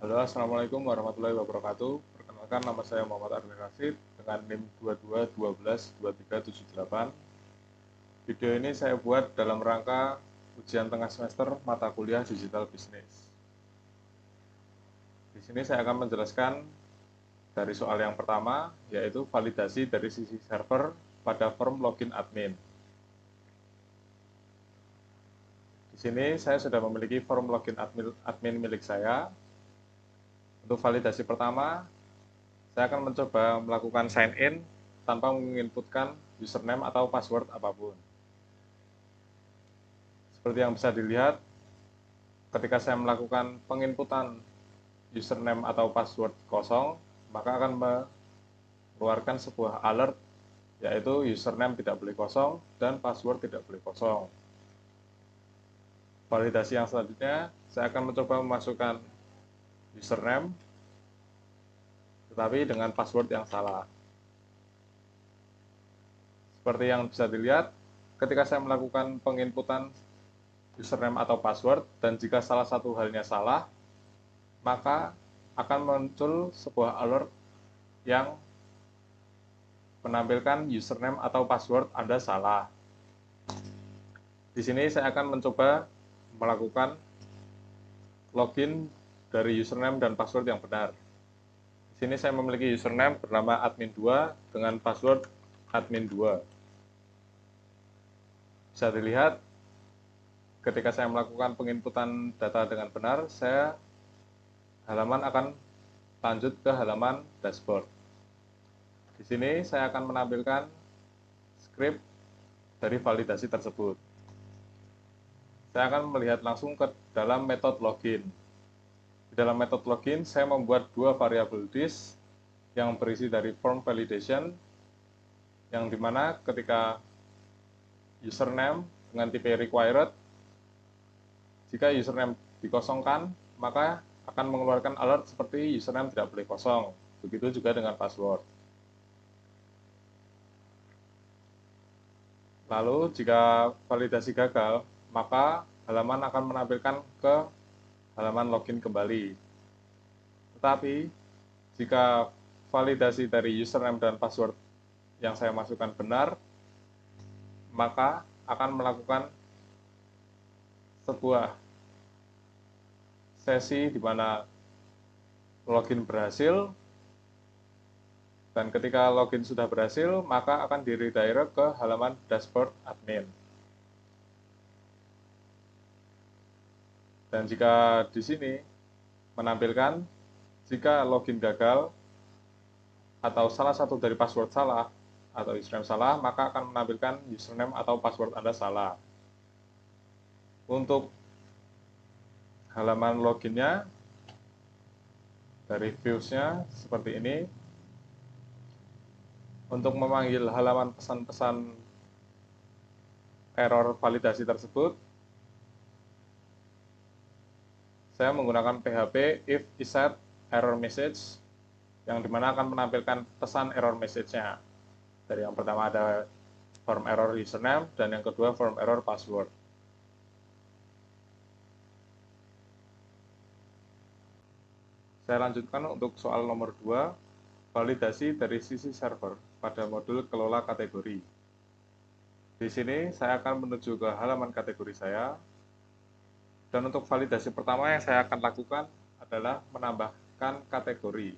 Halo, Assalamualaikum warahmatullahi wabarakatuh. Perkenalkan, nama saya Muhammad Arfi Rasid dengan NIM 22121378. Video ini saya buat dalam rangka ujian tengah semester mata kuliah Digital Business. Di sini saya akan menjelaskan dari soal yang pertama, yaitu validasi dari sisi server pada form login admin. Di sini saya sudah memiliki form login admin milik saya. Untuk validasi pertama, saya akan mencoba melakukan sign in tanpa menginputkan username atau password apapun. Seperti yang bisa dilihat, ketika saya melakukan penginputan username atau password kosong, maka akan mengeluarkan sebuah alert, yaitu username tidak boleh kosong dan password tidak boleh kosong. Validasi yang selanjutnya, saya akan mencoba memasukkan username, tetapi dengan password yang salah. Seperti yang bisa dilihat, ketika saya melakukan penginputan username atau password, dan jika salah satu halnya salah, maka akan muncul sebuah alert yang menampilkan username atau password Anda salah. Di sini saya akan mencoba melakukan login dari username dan password yang benar. Di sini saya memiliki username bernama admin2 dengan password admin2. Bisa dilihat, ketika saya melakukan penginputan data dengan benar, halaman akan lanjut ke halaman dashboard. Di sini saya akan menampilkan script dari validasi tersebut. Saya akan melihat langsung ke dalam metode login. Di dalam metode login, saya membuat dua variabel dis yang berisi dari form validation, yang dimana ketika username dengan tipe required, jika username dikosongkan, maka akan mengeluarkan alert seperti username tidak boleh kosong. Begitu juga dengan password. Lalu, jika validasi gagal, maka halaman akan menampilkan ke halaman login kembali. Tetapi, jika validasi dari username dan password yang saya masukkan benar, maka akan melakukan sebuah sesi di mana login berhasil, dan ketika login sudah berhasil, maka akan di-redirect ke halaman dashboard admin. Dan jika di sini menampilkan jika login gagal atau salah satu dari password salah atau username salah, maka akan menampilkan username atau password Anda salah. Untuk halaman loginnya, dari views-nya seperti ini. Untuk memanggil halaman pesan-pesan error validasi tersebut, saya menggunakan PHP if iset error message, yang dimana akan menampilkan pesan error message-nya. Dari yang pertama ada form error username, dan yang kedua form error password. Saya lanjutkan untuk soal nomor 2, validasi dari sisi server pada modul kelola kategori. Di sini saya akan menuju ke halaman kategori saya, dan untuk validasi pertama yang saya akan lakukan adalah menambahkan kategori.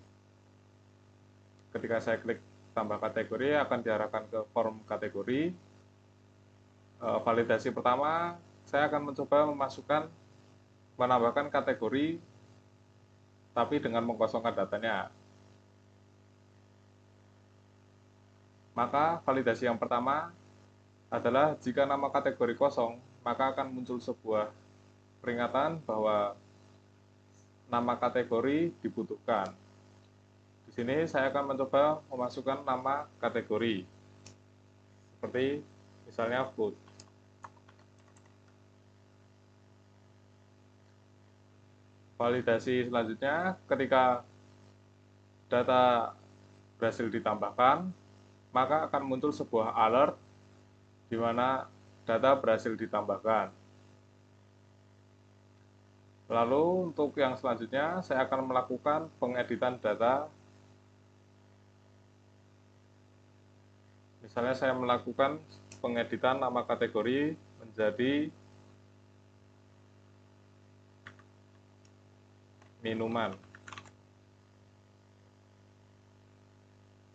Ketika saya klik tambah kategori, akan diarahkan ke form kategori. Validasi pertama, saya akan mencoba menambahkan kategori, tapi dengan mengkosongkan datanya. Maka validasi yang pertama adalah jika nama kategori kosong, maka akan muncul sebuah peringatan bahwa nama kategori dibutuhkan. Di sini saya akan mencoba memasukkan nama kategori, seperti misalnya food. Validasi selanjutnya, ketika data berhasil ditambahkan, maka akan muncul sebuah alert di mana data berhasil ditambahkan. Lalu untuk yang selanjutnya, saya akan melakukan pengeditan data. Misalnya saya melakukan pengeditan nama kategori menjadi minuman.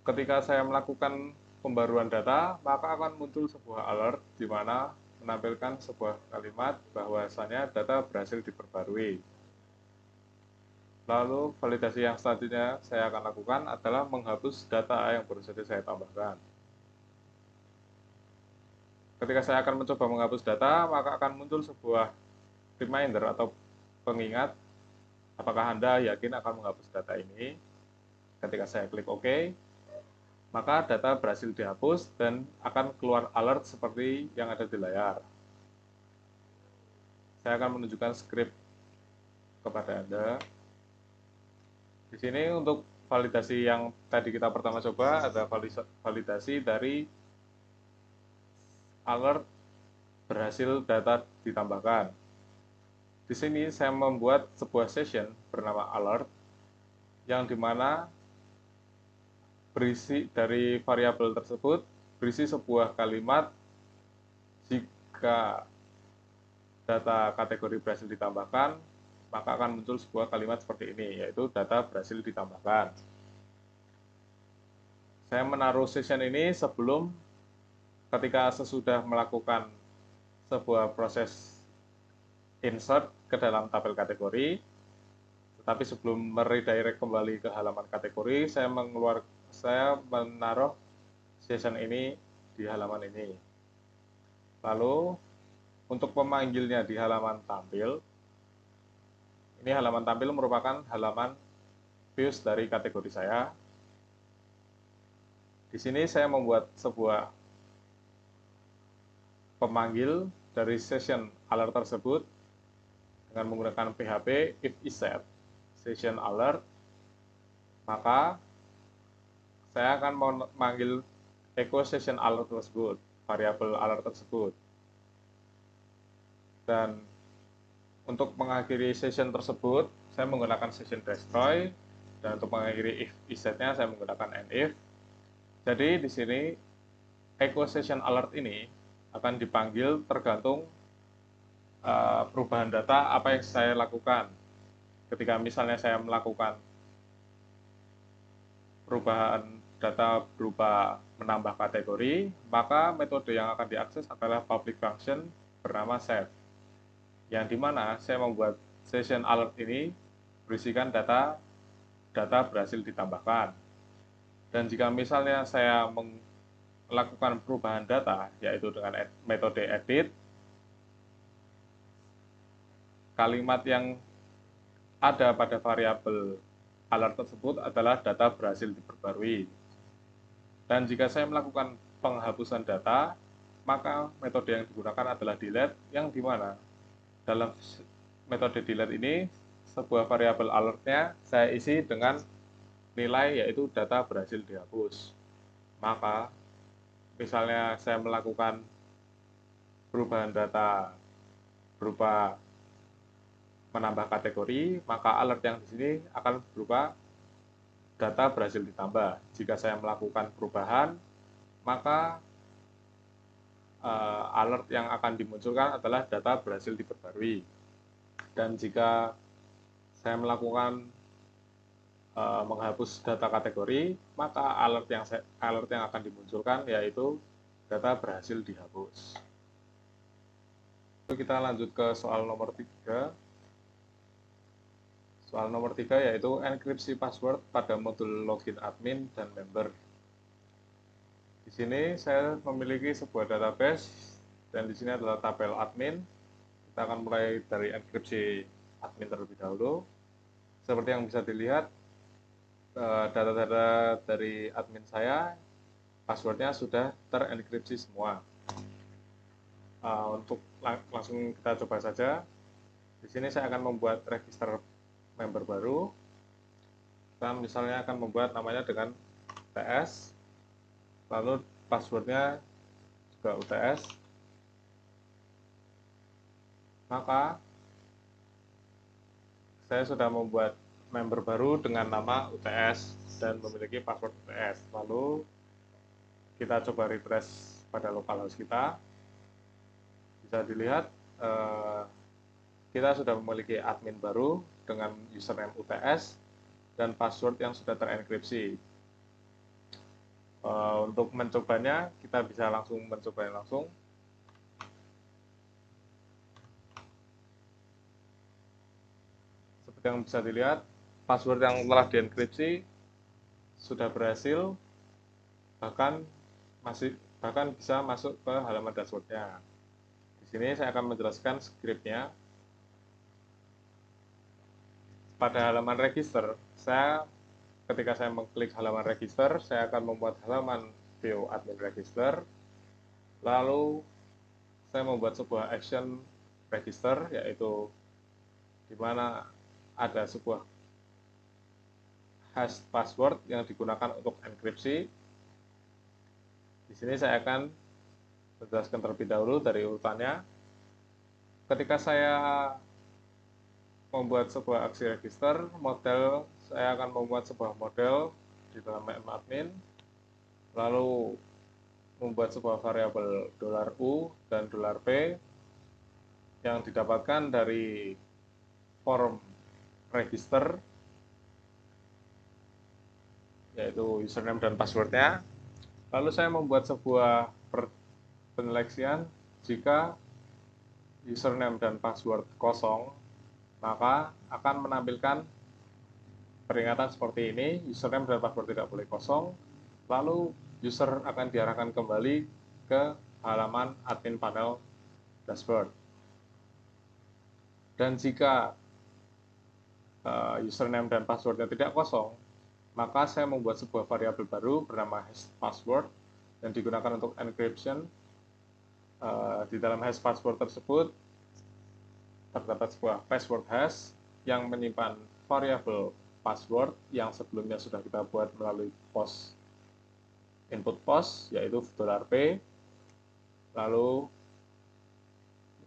Ketika saya melakukan pembaruan data, maka akan muncul sebuah alert di mana menampilkan sebuah kalimat bahwasanya data berhasil diperbarui. Lalu validasi yang selanjutnya saya akan lakukan adalah menghapus data yang baru saja saya tambahkan. Ketika saya akan mencoba menghapus data, maka akan muncul sebuah reminder atau pengingat apakah Anda yakin akan menghapus data ini. Ketika saya klik OK, maka data berhasil dihapus dan akan keluar alert seperti yang ada di layar. Saya akan menunjukkan script kepada Anda. Di sini untuk validasi yang tadi kita pertama coba, ada validasi dari alert berhasil data ditambahkan. Di sini saya membuat sebuah session bernama alert, yang dimana berisi dari variabel tersebut berisi sebuah kalimat jika data kategori berhasil ditambahkan, maka akan muncul sebuah kalimat seperti ini, yaitu data berhasil ditambahkan. Saya menaruh session ini sebelum ketika sesudah melakukan sebuah proses insert ke dalam tabel kategori, tetapi sebelum meredirect kembali ke halaman kategori, saya menaruh session ini di halaman ini. Lalu untuk memanggilnya di halaman tampil, ini halaman tampil merupakan halaman views dari kategori saya. Di sini saya membuat sebuah pemanggil dari session alert tersebut dengan menggunakan PHP if iset session alert, maka saya akan memanggil echo session alert tersebut, variabel alert tersebut. Dan untuk mengakhiri session tersebut, saya menggunakan session destroy, dan untuk mengakhiri if isetnya saya menggunakan endif. Jadi di sini echo session alert ini akan dipanggil tergantung perubahan data apa yang saya lakukan. Ketika misalnya saya melakukan perubahan data berupa menambah kategori, maka metode yang akan diakses adalah public function bernama set, yang dimana saya membuat session alert ini berisikan data berhasil ditambahkan. Dan jika misalnya saya melakukan perubahan data, yaitu dengan metode edit, kalimat yang ada pada variabel alert tersebut adalah data berhasil diperbarui. Dan jika saya melakukan penghapusan data, maka metode yang digunakan adalah delete, yang dimana dalam metode delete ini sebuah variabel alertnya saya isi dengan nilai yaitu data berhasil dihapus. Maka misalnya saya melakukan perubahan data berupa menambah kategori, maka alert yang di sini akan berupa data berhasil ditambah. Jika saya melakukan perubahan, maka alert yang akan dimunculkan adalah data berhasil diperbarui. Dan jika saya melakukan menghapus data kategori, maka alert yang akan dimunculkan yaitu data berhasil dihapus. Kita lanjut ke soal nomor 3. Soal nomor 3 yaitu enkripsi password pada modul login admin dan member. Di sini saya memiliki sebuah database dan di sini adalah tabel admin. Kita akan mulai dari enkripsi admin terlebih dahulu. Seperti yang bisa dilihat, data-data dari admin saya, passwordnya sudah terenkripsi semua. Untuk langsung kita coba saja. Di sini saya akan membuat register member baru. Kita misalnya akan membuat namanya dengan UTS, lalu passwordnya juga UTS. Maka saya sudah membuat member baru dengan nama UTS dan memiliki password UTS. Lalu kita coba refresh pada localhost kita. Bisa dilihat kita sudah memiliki admin baru dengan username UTS dan password yang sudah terenkripsi. Untuk mencobanya, kita bisa langsung mencobanya langsung. Seperti yang bisa dilihat, password yang telah dienkripsi sudah berhasil, bahkan bisa masuk ke halaman dashboardnya. Di sini saya akan menjelaskan scriptnya. Pada halaman register, ketika saya mengklik halaman register, saya akan membuat halaman view admin register. Lalu saya membuat sebuah action register, yaitu di mana ada sebuah hash password yang digunakan untuk enkripsi. Di sini saya akan menjelaskan terlebih dahulu dari urutannya. Ketika saya membuat sebuah aksi register, saya akan membuat sebuah model di dalam admin, lalu membuat sebuah variabel $U dan $P yang didapatkan dari form register, yaitu username dan passwordnya. Lalu saya membuat sebuah penyeleksian. Jika username dan password kosong, maka akan menampilkan peringatan seperti ini, username dan password tidak boleh kosong, lalu user akan diarahkan kembali ke halaman admin panel dashboard. Dan jika username dan passwordnya tidak kosong, maka saya membuat sebuah variabel baru bernama hash password yang digunakan untuk encryption. Di dalam hash password tersebut terdapat sebuah password hash yang menyimpan variabel password yang sebelumnya sudah kita buat melalui input post, yaitu $P. Lalu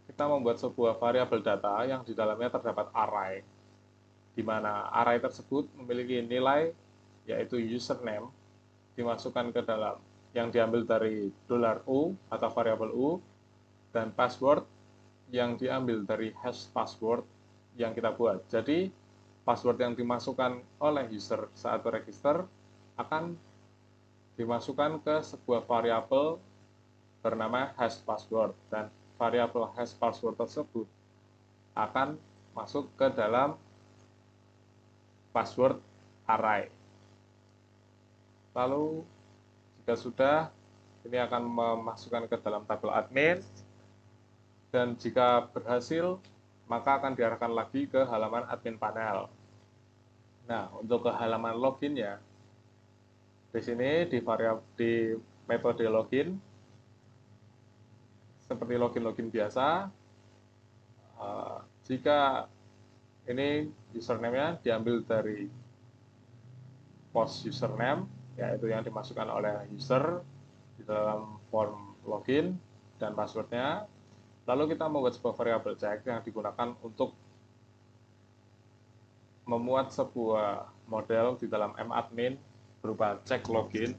kita membuat sebuah variabel data yang di dalamnya terdapat array, di mana array tersebut memiliki nilai, yaitu username, dimasukkan ke dalam yang diambil dari $U atau variabel U, dan password yang diambil dari hash password yang kita buat. Jadi, password yang dimasukkan oleh user saat register akan dimasukkan ke sebuah variabel bernama hash password, dan variabel hash password tersebut akan masuk ke dalam password array. Lalu jika sudah, ini akan memasukkan ke dalam tabel admin, dan jika berhasil, maka akan diarahkan lagi ke halaman admin panel. Nah, untuk ke halaman login ya, di sini di metode login, seperti login biasa, jika ini username-nya diambil dari post username, yaitu yang dimasukkan oleh user di dalam form login dan passwordnya. Lalu kita membuat sebuah variabel check yang digunakan untuk memuat sebuah model di dalam madmin berupa check login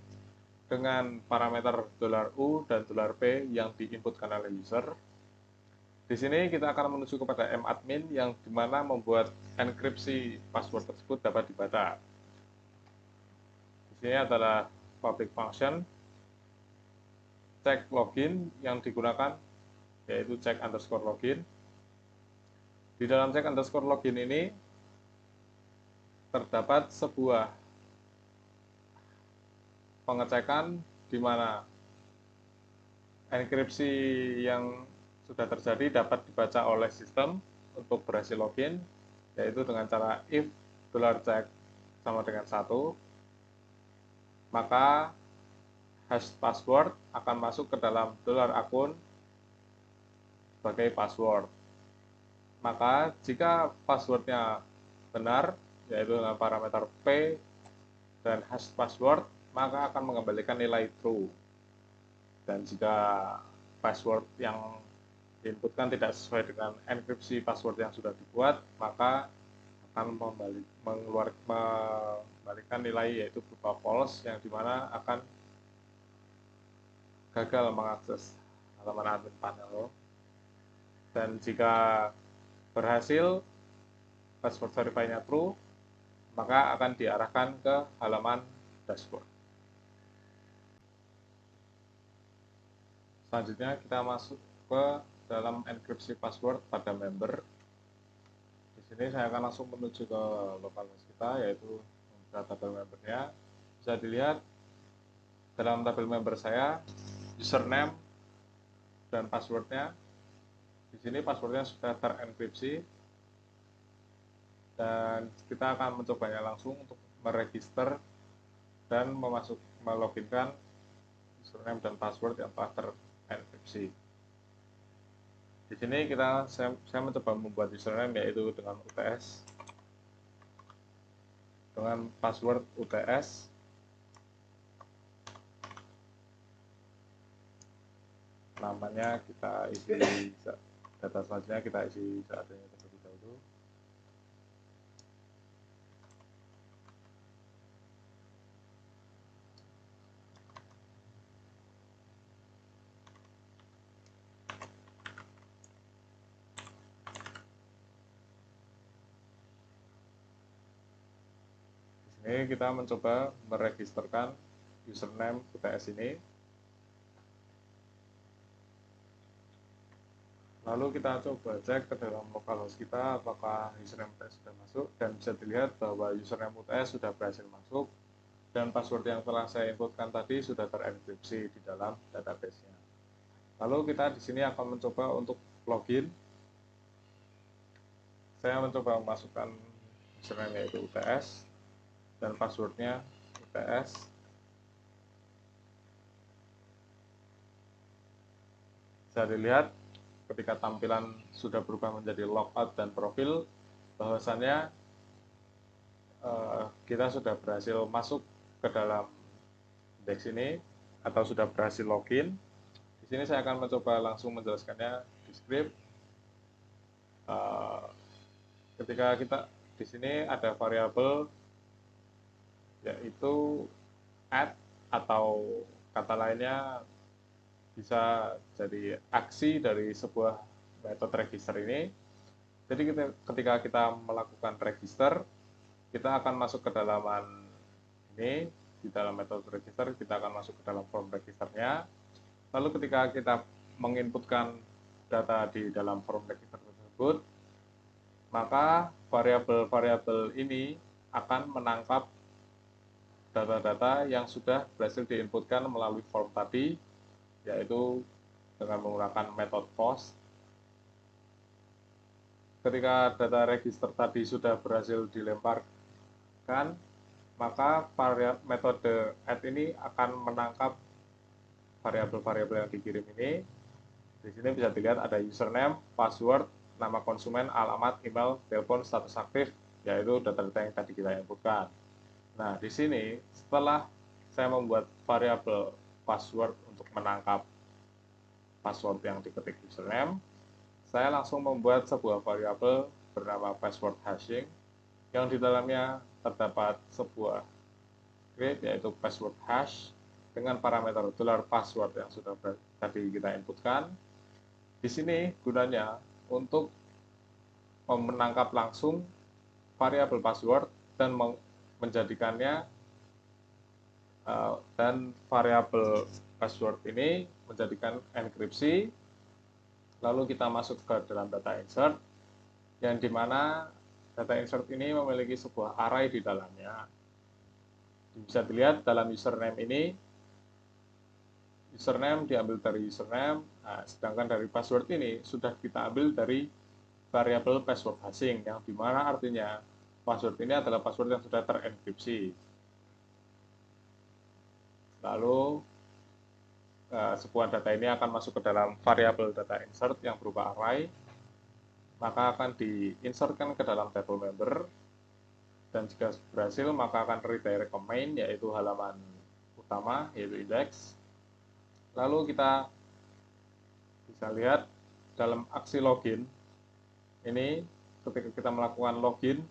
dengan parameter $U dan $P yang diinputkan oleh user. Di sini kita akan menuju kepada madmin yang dimana membuat enkripsi password tersebut dapat dibaca. Di sini adalah public function check login yang digunakan, yaitu check underscore login. Di dalam check underscore login ini terdapat sebuah pengecekan di mana enkripsi yang sudah terjadi dapat dibaca oleh sistem untuk berhasil login, yaitu dengan cara if $check sama dengan 1, maka hash password akan masuk ke dalam $akun sebagai password. Maka jika passwordnya benar, yaitu dengan parameter P dan hash password, maka akan mengembalikan nilai true. Dan jika password yang diinputkan tidak sesuai dengan enkripsi password yang sudah dibuat, maka akan mengembalikan nilai yaitu berupa false, yang dimana akan gagal mengakses halaman admin panel. Dan jika berhasil password verify-nya true, maka akan diarahkan ke halaman dashboard. Selanjutnya kita masuk ke dalam enkripsi password pada member. Di sini saya akan langsung menuju ke localhost kita, yaitu tabel membernya. Bisa dilihat dalam tabel member saya, username dan passwordnya. Di sini passwordnya sudah terenkripsi, dan kita akan mencobanya langsung untuk meregister dan meloginkan username dan password yang telah terenkripsi. Di sini saya mencoba membuat username yaitu dengan UTS, dengan password UTS, namanya kita isi, data selanjutnya kita isi seadanya terlebih dahulu. Ini kita mencoba meregisterkan username UTS ini. Lalu kita coba cek ke dalam localhost kita apakah username UTS sudah masuk, dan bisa dilihat bahwa username UTS sudah berhasil masuk dan password yang telah saya inputkan tadi sudah terenkripsi di dalam database-nya. Lalu kita di sini akan mencoba untuk login. Saya mencoba memasukkan username yaitu UTS dan passwordnya UTS. Bisa dilihat ketika tampilan sudah berubah menjadi logout dan profil, bahwasannya kita sudah berhasil masuk ke dalam indeks ini atau sudah berhasil login. Di sini saya akan mencoba langsung menjelaskannya di script. Ketika kita di sini ada variabel yaitu add, atau kata lainnya bisa jadi aksi dari sebuah metode register ini. Jadi ketika kita melakukan register, kita akan masuk ke dalaman ini. Di dalam metode register kita akan masuk ke dalam form registernya. Lalu ketika kita menginputkan data di dalam form register tersebut, maka variabel-variabel ini akan menangkap data-data yang sudah berhasil diinputkan melalui form tadi, yaitu dengan menggunakan metode post. Ketika data register tadi sudah berhasil dilemparkan, maka metode add ini akan menangkap variabel-variabel yang dikirim ini. Di sini bisa dilihat ada username, password, nama konsumen, alamat, email, telepon, status aktif, yaitu data-data yang tadi kita inputkan. Nah, di sini setelah saya membuat variabel password untuk menangkap password yang diketik username, saya langsung membuat sebuah variabel bernama password hashing, yang di dalamnya terdapat sebuah script yaitu password hash dengan parameter $password yang sudah tadi kita inputkan. Di sini gunanya untuk menangkap langsung variabel password dan menjadikannya dan variabel password ini menjadikan enkripsi. Lalu kita masuk ke dalam data insert, yang dimana data insert ini memiliki sebuah array di dalamnya. Bisa dilihat dalam username ini, username diambil dari username, sedangkan dari password ini sudah kita ambil dari variabel password hashing, yang dimana artinya password ini adalah password yang sudah terenkripsi. Lalu sebuah data ini akan masuk ke dalam variabel data insert yang berupa array, maka akan diinsertkan ke dalam table member, dan jika berhasil maka akan redirect ke main, yaitu halaman utama, yaitu index. Lalu kita bisa lihat dalam aksi login ini, ketika kita melakukan login,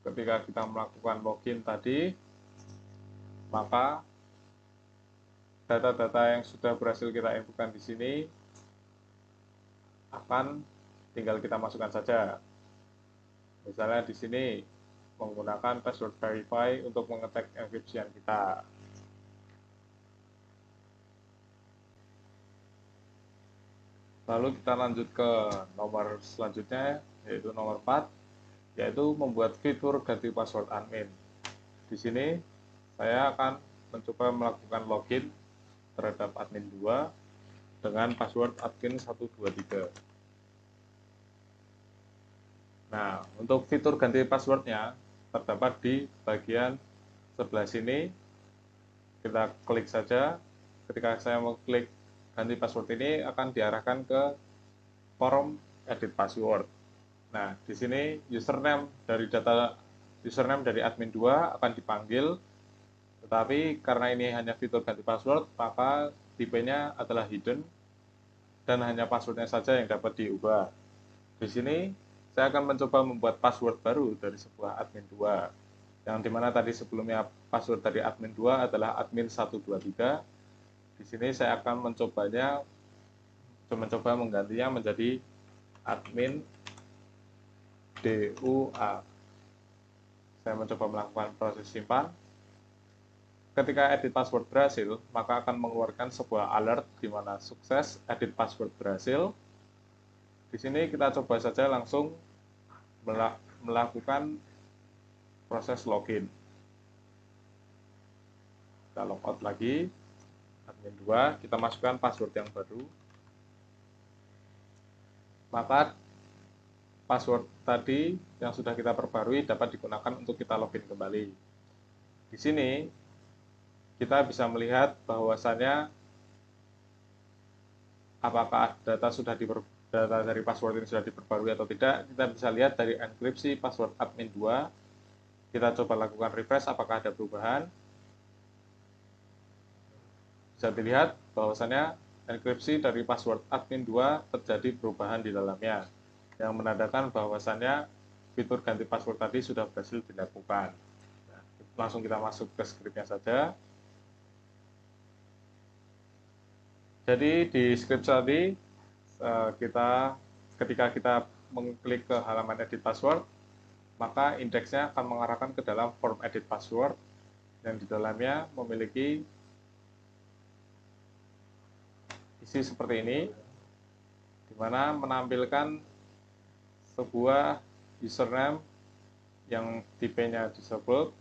ketika kita melakukan login tadi, maka data-data yang sudah berhasil kita inputkan di sini akan tinggal kita masukkan saja. Misalnya di sini menggunakan password verify untuk mengecek enkripsian kita. Lalu kita lanjut ke nomor selanjutnya, yaitu nomor 4, yaitu membuat fitur ganti password admin. Di sini saya akan mencoba melakukan login terhadap admin 2 dengan password admin 123. Nah, untuk fitur ganti passwordnya terdapat di bagian sebelah sini. Kita klik saja. Ketika saya mengklik ganti password ini akan diarahkan ke form edit password. Nah, di sini username dari admin 2 akan dipanggil, tetapi karena ini hanya fitur ganti password, maka tipenya adalah hidden dan hanya passwordnya saja yang dapat diubah. Di sini saya akan mencoba membuat password baru dari sebuah admin 2, yang dimana tadi sebelumnya password dari admin 2 adalah admin 123. Di sini saya akan mencoba menggantinya menjadi admin DUA. Saya mencoba melakukan proses simpan. Ketika edit password berhasil, maka akan mengeluarkan sebuah alert di mana sukses edit password berhasil. Di sini kita coba saja langsung melakukan proses login. Kita logout lagi, admin 2, kita masukkan password yang baru. Maka password tadi yang sudah kita perbarui dapat digunakan untuk kita login kembali. Di sini kita bisa melihat bahwasannya apakah data dari password ini sudah diperbarui atau tidak. Kita bisa lihat dari enkripsi password admin 2. Kita coba lakukan refresh apakah ada perubahan. Bisa dilihat bahwasannya enkripsi dari password admin 2 terjadi perubahan di dalamnya, yang menandakan bahwasannya fitur ganti password tadi sudah berhasil dilakukan. Nah, langsung kita masuk ke scriptnya saja. Jadi di script tadi ketika kita mengklik ke halaman edit password, maka indeksnya akan mengarahkan ke dalam form edit password yang di dalamnya memiliki isi seperti ini, di mana menampilkan sebuah username yang tipenya disable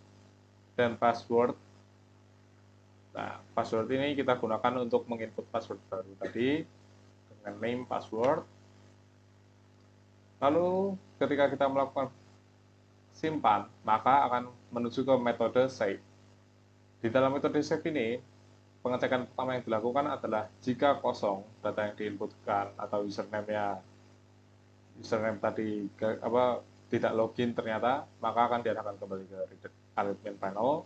dan password. Nah, password ini kita gunakan untuk menginput password baru tadi dengan name password. Lalu ketika kita melakukan simpan, maka akan menuju ke metode save. Di dalam metode save ini, pengecekan pertama yang dilakukan adalah jika kosong data yang diinputkan atau username tadi tidak login ternyata, maka akan diarahkan kembali ke admin panel.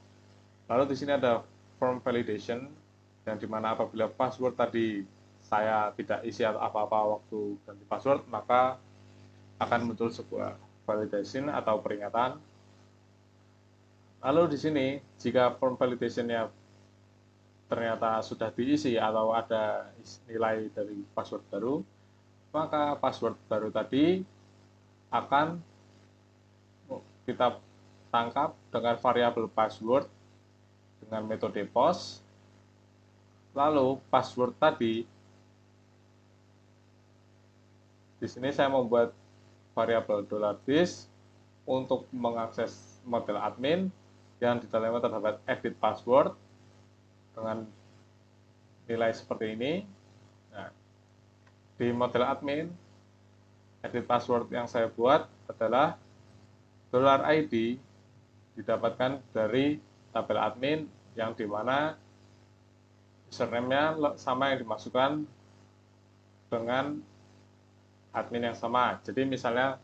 Lalu di sini ada form validation, yang dimana apabila password tadi saya tidak isi atau apa-apa waktu ganti password, maka akan muncul sebuah validation atau peringatan. Lalu di sini jika form validation-nya ternyata sudah diisi atau ada nilai dari password baru, maka password baru tadi akan kita tangkap dengan variabel password dengan metode post. Lalu password tadi, di sini saya membuat variabel $this untuk mengakses model admin yang di dalamnya terdapat edit password dengan nilai seperti ini. Nah, di model admin, edit password yang saya buat adalah $ID didapatkan dari tabel admin yang dimana username-nya sama yang dimasukkan dengan admin yang sama. Jadi misalnya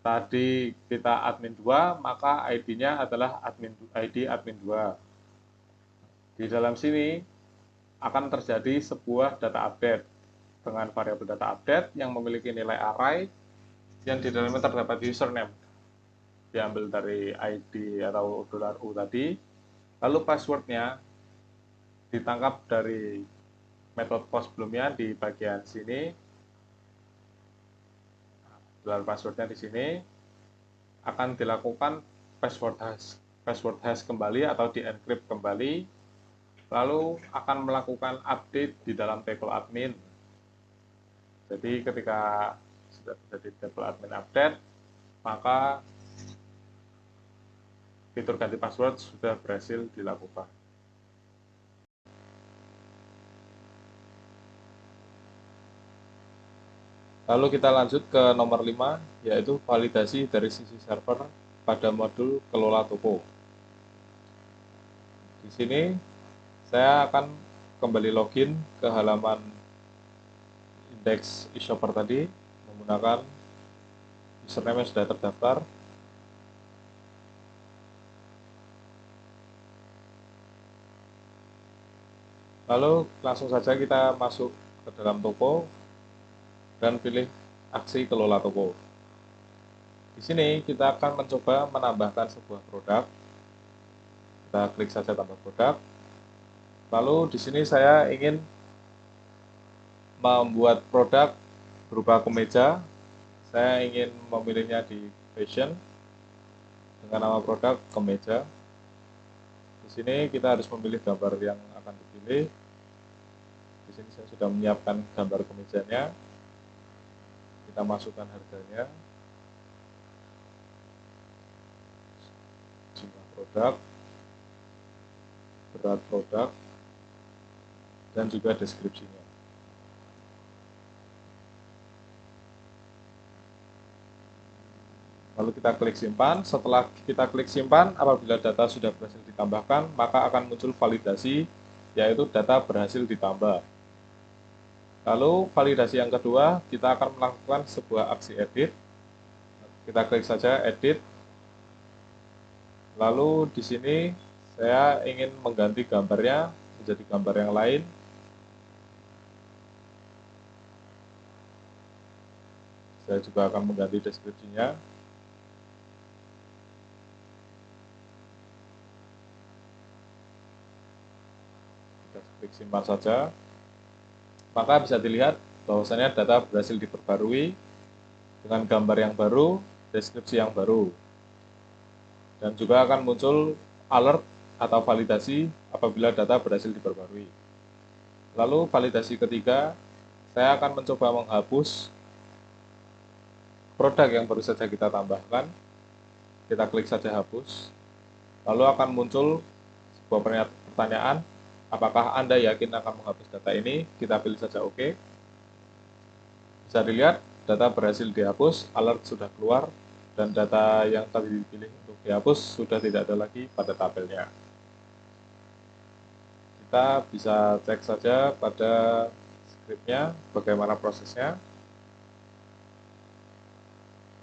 tadi kita admin 2, maka ID-nya adalah ID admin 2. Di dalam sini akan terjadi sebuah data update dengan variabel data update yang memiliki nilai array yang di dalamnya terdapat username. diambil dari ID atau $U tadi, lalu passwordnya ditangkap dari metode post sebelumnya di bagian sini, passwordnya di sini, akan dilakukan password hash kembali atau di-encrypt kembali, lalu akan melakukan update di dalam table admin. Jadi ketika sudah terjadi table admin update, maka fitur ganti password sudah berhasil dilakukan. Lalu kita lanjut ke nomor 5, yaitu validasi dari sisi server pada modul kelola toko. Di sini saya akan kembali login ke halaman index e-shopper tadi menggunakan username yang sudah terdaftar. Lalu langsung saja kita masuk ke dalam toko dan pilih aksi kelola toko. Di sini kita akan mencoba menambahkan sebuah produk. Kita klik saja tambah produk. Lalu di sini saya ingin membuat produk berupa kemeja. Saya ingin memilihnya di fashion dengan nama produk kemeja. Di sini kita harus memilih gambar yang akan dipilih. Di sini saya sudah menyiapkan gambar kemejanya. Kita masukkan harganya, jumlah produk, berat produk, dan juga deskripsinya. Lalu kita klik simpan. Setelah kita klik simpan, apabila data sudah berhasil ditambahkan, maka akan muncul validasi, yaitu data berhasil ditambah. Lalu validasi yang kedua, kita akan melakukan sebuah aksi edit. Kita klik saja edit. Lalu di sini saya ingin mengganti gambarnya menjadi gambar yang lain. Saya juga akan mengganti deskripsinya. Kita klik simpan saja. Maka bisa dilihat bahwasanya data berhasil diperbarui dengan gambar yang baru, deskripsi yang baru. Dan juga akan muncul alert atau validasi apabila data berhasil diperbarui. Lalu validasi ketiga, saya akan mencoba menghapus produk yang baru saja kita tambahkan. Kita klik saja hapus. Lalu akan muncul sebuah pertanyaan, apakah Anda yakin akan menghapus data ini? Kita pilih saja OK. Bisa dilihat, data berhasil dihapus, alert sudah keluar, dan data yang tadi dipilih untuk dihapus sudah tidak ada lagi pada tabelnya. Kita bisa cek saja pada scriptnya bagaimana prosesnya.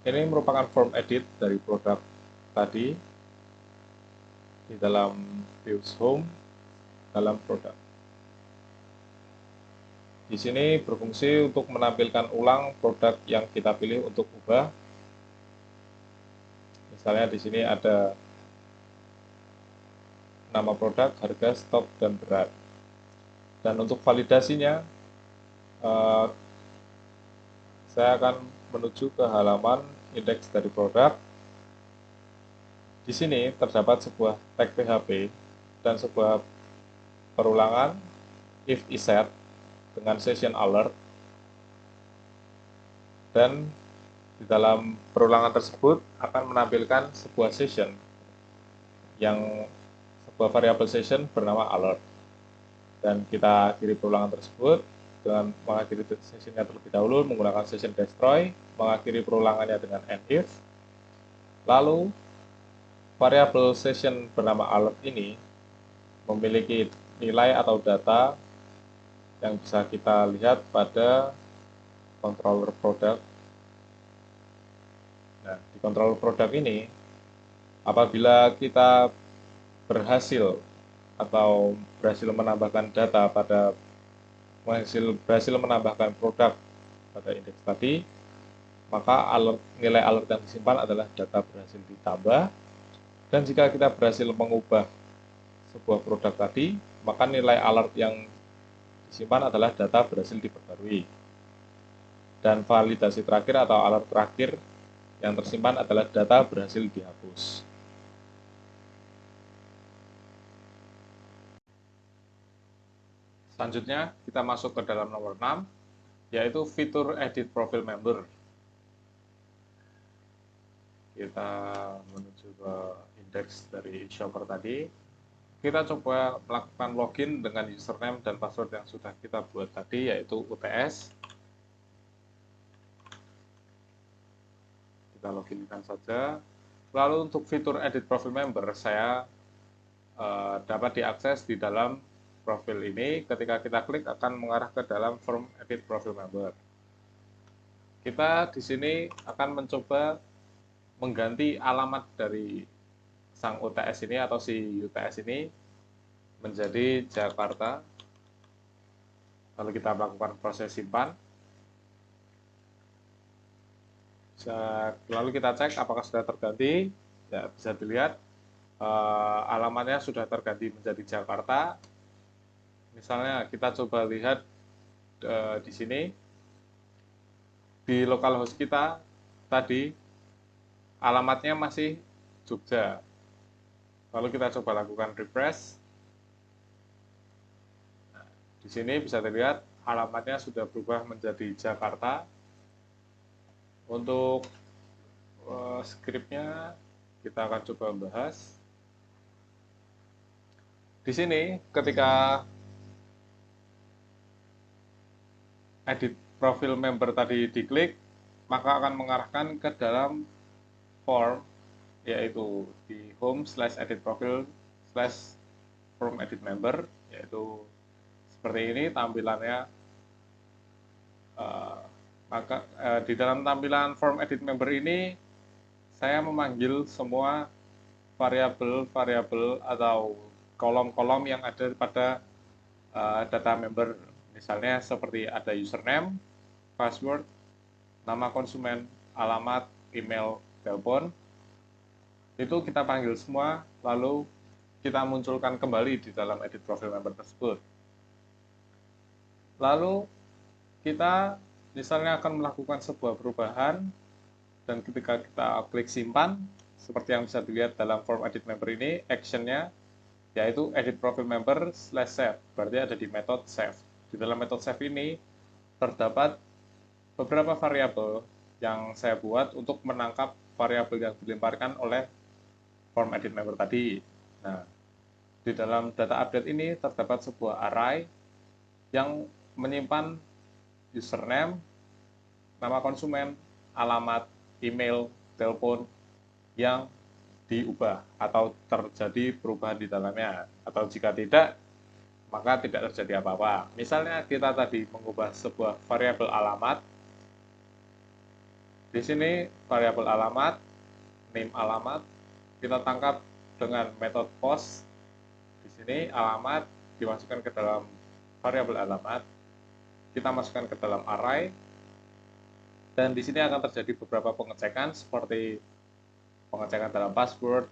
Ini merupakan form edit dari produk tadi di dalam views home, dalam produk. Di sini berfungsi untuk menampilkan ulang produk yang kita pilih untuk ubah. Misalnya di sini ada nama produk, harga, stok, dan berat. Dan untuk validasinya, saya akan menuju ke halaman indeks dari produk. Di sini terdapat sebuah tag PHP dan sebuah perulangan if iset dengan session alert. Dan di dalam perulangan tersebut akan menampilkan sebuah session yang sebuah variabel session bernama alert. Dan kita akhiri perulangan tersebut dengan mengakhiri sessionnya terlebih dahulu menggunakan session destroy, mengakhiri perulangannya dengan endif. Lalu variabel session bernama alert ini memiliki nilai atau data yang bisa kita lihat pada controller produk. Nah, di controller produk ini, apabila kita berhasil atau berhasil menambahkan data berhasil menambahkan produk pada indeks tadi, maka nilai alert yang disimpan adalah data berhasil ditambah. Dan jika kita berhasil mengubah sebuah produk tadi, maka nilai alert yang disimpan adalah data berhasil diperbarui. Dan validasi terakhir atau alert terakhir yang tersimpan adalah data berhasil dihapus. Selanjutnya, kita masuk ke dalam nomor 6, yaitu fitur edit profile member. Kita menuju ke indeks dari shopper tadi. Kita coba melakukan login dengan username dan password yang sudah kita buat tadi, yaitu UTS. Kita loginkan saja. Lalu untuk fitur edit profile member, saya dapat diakses di dalam profil ini. Ketika kita klik akan mengarah ke dalam form edit profile member. Kita di sini akan mencoba mengganti alamat dari sang UTS ini atau si UTS ini menjadi Jakarta. Lalu kita melakukan proses simpan. Lalu kita cek apakah sudah terganti. Ya, bisa dilihat alamatnya sudah terganti menjadi Jakarta. Misalnya kita coba lihat di sini di localhost kita tadi alamatnya masih Jogja. Lalu kita coba lakukan refresh. Nah, di sini bisa dilihat alamatnya sudah berubah menjadi Jakarta. Untuk skripnya kita akan coba bahas. Di sini ketika edit profil member tadi diklik, maka akan mengarahkan ke dalam form, yaitu di home/edit profile/form edit member, yaitu seperti ini tampilannya. Maka di dalam tampilan form edit member ini saya memanggil semua variabel-variabel atau kolom-kolom yang ada pada data member. Misalnya seperti ada username, password, nama konsumen, alamat, email, telepon. Itu kita panggil semua, lalu kita munculkan kembali di dalam edit profile member tersebut. Lalu kita misalnya akan melakukan sebuah perubahan, dan ketika kita klik simpan, seperti yang bisa dilihat dalam form edit member ini, actionnya yaitu edit profile member/save, berarti ada di metode save. Di dalam metode save ini terdapat beberapa variabel yang saya buat untuk menangkap variabel yang dilemparkan oleh form edit member tadi. Nah, di dalam data update ini terdapat sebuah array yang menyimpan username, nama konsumen, alamat, email, telepon yang diubah atau terjadi perubahan di dalamnya. Atau jika tidak, maka tidak terjadi apa-apa. Misalnya kita tadi mengubah sebuah variabel alamat. Di sini variabel alamat, name alamat, kita tangkap dengan metode post. Di sini alamat dimasukkan ke dalam variabel alamat. Kita masukkan ke dalam array. Dan di sini akan terjadi beberapa pengecekan seperti pengecekan dalam password,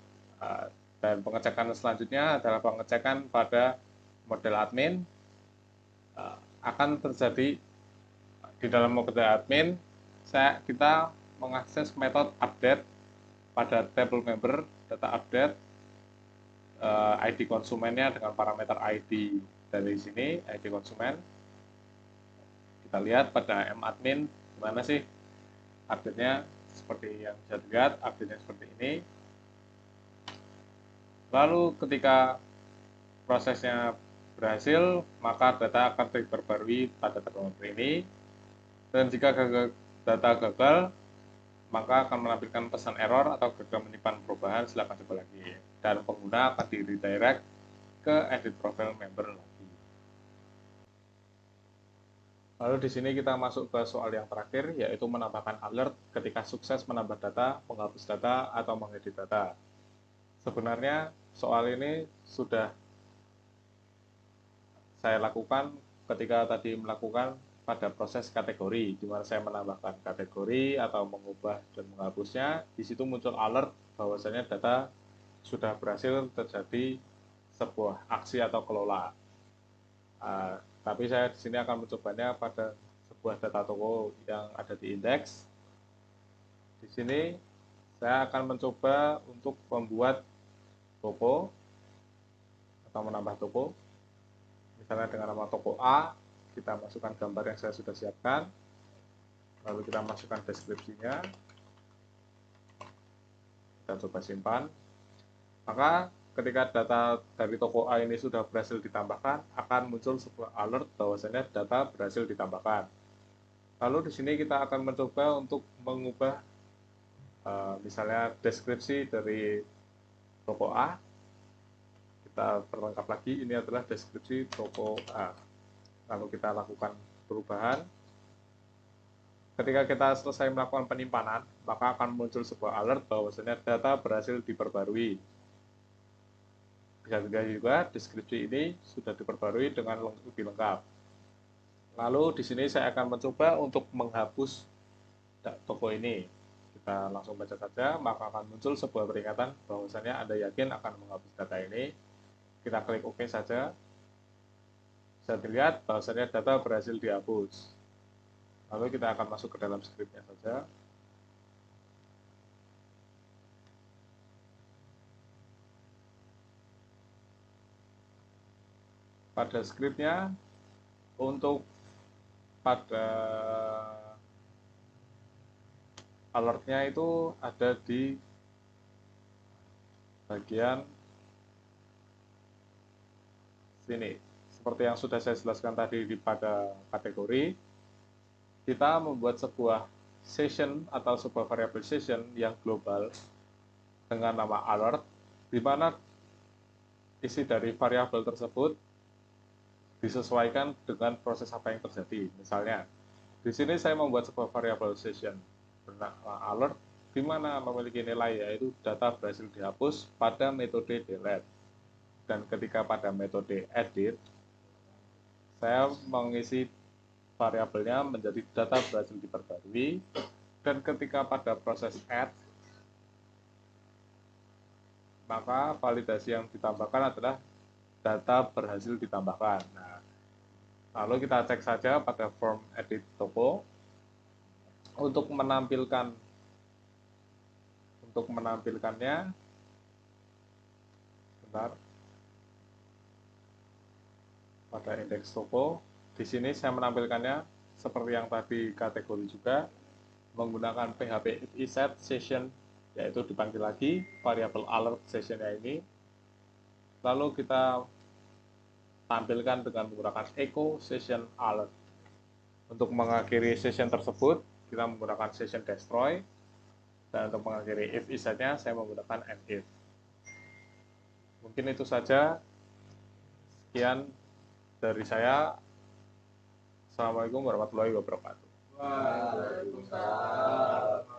dan pengecekan selanjutnya adalah pengecekan pada model admin. Akan terjadi di dalam model admin, kita mengakses metode update pada table member, data update, ID konsumennya dengan parameter ID dari sini, ID konsumen. Kita lihat pada madmin, gimana sih update-nya, seperti yang bisa dilihat, update-nya seperti ini. Lalu ketika prosesnya berhasil, maka data akan diperbarui pada table member ini. Dan jika data gagal, maka akan menampilkan pesan error atau gagal menyimpan perubahan, silakan coba lagi. Dan pengguna akan di redirect ke edit profile member lagi. Lalu di sini kita masuk ke soal yang terakhir, yaitu menambahkan alert ketika sukses menambah data, menghapus data, atau mengedit data. Sebenarnya soal ini sudah saya lakukan ketika tadi melakukan pada proses kategori, di mana saya menambahkan kategori atau mengubah dan menghapusnya. Di situ muncul alert bahwasanya data sudah berhasil terjadi sebuah aksi atau kelola. Tapi saya di sini akan mencobanya pada sebuah data toko yang ada di indeks. Di sini saya akan mencoba untuk membuat toko atau menambah toko. Misalnya dengan nama toko A, kita masukkan gambar yang saya sudah siapkan, lalu kita masukkan deskripsinya, kita coba simpan. Maka ketika data dari toko A ini sudah berhasil ditambahkan, akan muncul sebuah alert bahwasanya data berhasil ditambahkan. Lalu di sini kita akan mencoba untuk mengubah misalnya deskripsi dari toko A. Kita perlengkap lagi, ini adalah deskripsi toko A. Lalu kita lakukan perubahan. Ketika kita selesai melakukan penyimpanan, maka akan muncul sebuah alert bahwasanya data berhasil diperbarui. Bisa dilihat juga deskripsi ini sudah diperbarui dengan lebih lengkap. Lalu di sini saya akan mencoba untuk menghapus toko ini. Kita langsung baca saja, maka akan muncul sebuah peringatan bahwasanya Anda yakin akan menghapus data ini. Kita klik OK saja. Bisa dilihat bahwasanya data berhasil dihapus. Lalu kita akan masuk ke dalam skripnya saja. Pada skripnya, untuk pada alertnya itu ada di bagian sini. Seperti yang sudah saya jelaskan tadi pada kategori, kita membuat sebuah session atau sebuah variable session yang global dengan nama alert, di mana isi dari variabel tersebut disesuaikan dengan proses apa yang terjadi. Misalnya, di sini saya membuat sebuah variabel session bernama alert, di mana memiliki nilai yaitu data berhasil dihapus pada metode delete. Dan ketika pada metode edit, saya mengisi variabelnya menjadi data berhasil diperbarui, dan ketika pada proses add, maka validasi yang ditambahkan adalah data berhasil ditambahkan. Nah, lalu kita cek saja pada form edit toko untuk menampilkannya. Bentar. Pada indeks toko, di sini saya menampilkannya seperti yang tadi kategori juga, menggunakan PHP if set session, yaitu dipanggil lagi variabel alert sessionnya ini. Lalu kita tampilkan dengan menggunakan echo session alert. Untuk mengakhiri session tersebut, kita menggunakan session destroy, dan untuk mengakhiri if setnya saya menggunakan end if. Mungkin itu saja. Sekian dari saya. Assalamualaikum warahmatullahi wabarakatuh. Waalaikumsalam.